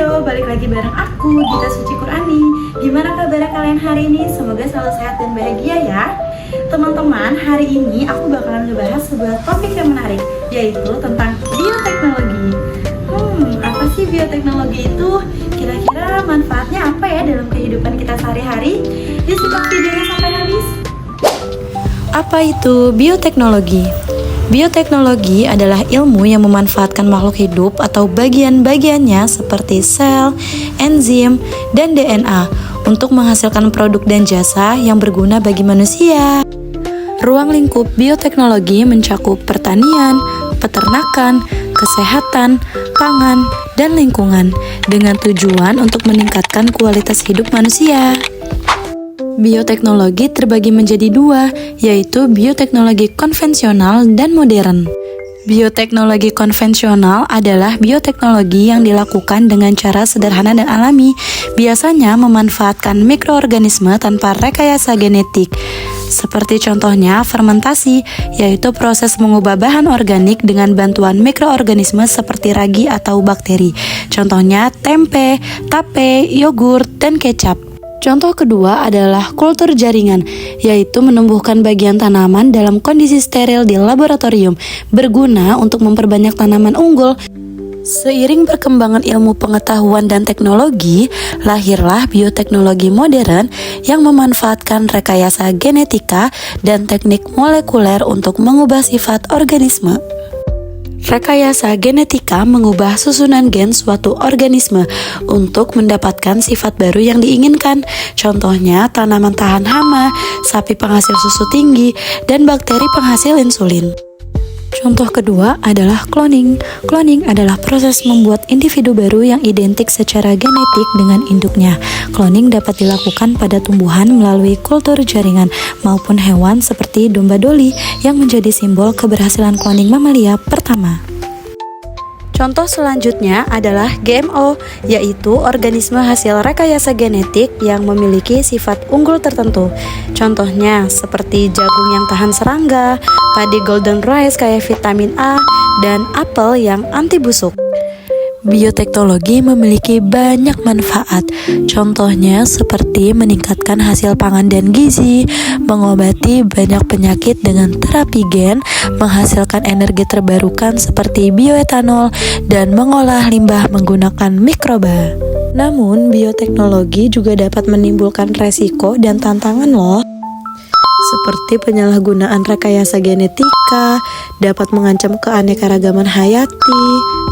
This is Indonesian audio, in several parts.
Yo, balik lagi bareng aku, Gita Suci Qurani. Gimana kabar kalian hari ini? Semoga selalu sehat dan bahagia ya. Teman-teman, hari ini aku bakalan ngebahas sebuah topik yang menarik, yaitu tentang bioteknologi. Apa sih bioteknologi itu? Kira-kira manfaatnya apa ya dalam kehidupan kita sehari-hari? Disimak videonya sampai habis. Apa itu bioteknologi? Bioteknologi adalah ilmu yang memanfaatkan makhluk hidup atau bagian-bagiannya seperti sel, enzim, dan DNA untuk menghasilkan produk dan jasa yang berguna bagi manusia. Ruang lingkup bioteknologi mencakup pertanian, peternakan, kesehatan, pangan, dan lingkungan dengan tujuan untuk meningkatkan kualitas hidup manusia. Bioteknologi terbagi menjadi dua, yaitu bioteknologi konvensional dan modern. Bioteknologi konvensional adalah bioteknologi yang dilakukan dengan cara sederhana dan alami, biasanya memanfaatkan mikroorganisme tanpa rekayasa genetik. Seperti contohnya fermentasi, yaitu proses mengubah bahan organik dengan bantuan mikroorganisme seperti ragi atau bakteri. Contohnya tempe, tape, yogurt, dan kecap. Contoh kedua adalah kultur jaringan, yaitu menumbuhkan bagian tanaman dalam kondisi steril di laboratorium, berguna untuk memperbanyak tanaman unggul. Seiring perkembangan ilmu pengetahuan dan teknologi, lahirlah bioteknologi modern yang memanfaatkan rekayasa genetika dan teknik molekuler untuk mengubah sifat organisme. Rekayasa genetika mengubah susunan gen suatu organisme untuk mendapatkan sifat baru yang diinginkan. Contohnya tanaman tahan hama, sapi penghasil susu tinggi, dan bakteri penghasil insulin. Contoh kedua adalah cloning. Cloning adalah proses membuat individu baru yang identik secara genetik dengan induknya. Cloning dapat dilakukan pada tumbuhan melalui kultur jaringan maupun hewan seperti domba Dolly yang menjadi simbol keberhasilan cloning mamalia pertama. Contoh selanjutnya adalah GMO, yaitu organisme hasil rekayasa genetik yang memiliki sifat unggul tertentu. Contohnya seperti jagung yang tahan serangga, padi golden rice kayak vitamin A, dan apel yang anti busuk. Bioteknologi memiliki banyak manfaat, contohnya seperti meningkatkan hasil pangan dan gizi, mengobati banyak penyakit dengan terapi gen, menghasilkan energi terbarukan seperti bioetanol, dan mengolah limbah menggunakan mikroba. Namun, bioteknologi juga dapat menimbulkan resiko dan tantangan loh. Seperti penyalahgunaan rekayasa genetika, dapat mengancam keanekaragaman hayati,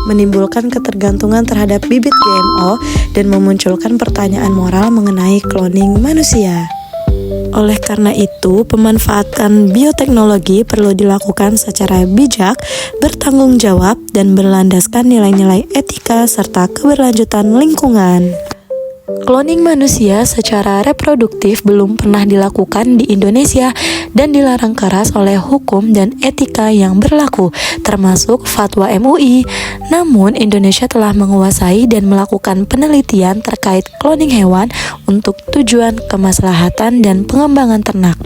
menimbulkan ketergantungan terhadap bibit GMO, dan memunculkan pertanyaan moral mengenai cloning manusia. Oleh karena itu, pemanfaatan bioteknologi perlu dilakukan secara bijak, bertanggung jawab, dan berlandaskan nilai-nilai etika serta keberlanjutan lingkungan. Cloning manusia secara reproduktif belum pernah dilakukan di Indonesia dan dilarang keras oleh hukum dan etika yang berlaku, termasuk fatwa MUI. Namun, Indonesia telah menguasai dan melakukan penelitian terkait cloning hewan untuk tujuan kemaslahatan dan pengembangan ternak.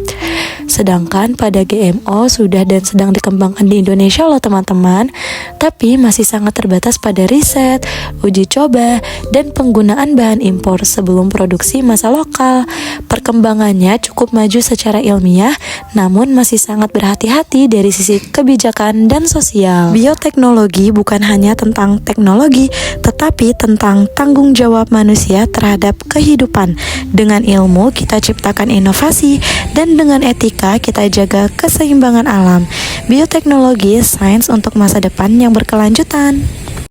Sedangkan pada GMO sudah dan sedang dikembangkan di Indonesia loh teman-teman, tapi masih sangat terbatas pada riset, uji coba, dan penggunaan bahan impor sebelum produksi masa lokal. Perkembangannya cukup maju secara ilmiah, namun masih sangat berhati-hati dari sisi kebijakan dan sosial. Bioteknologi bukan hanya tentang teknologi, tetapi tentang tanggung jawab manusia terhadap kehidupan. Dengan ilmu kita ciptakan inovasi, dan dengan etika kita jaga keseimbangan alam. Bioteknologi, sains untuk masa depan yang berkelanjutan.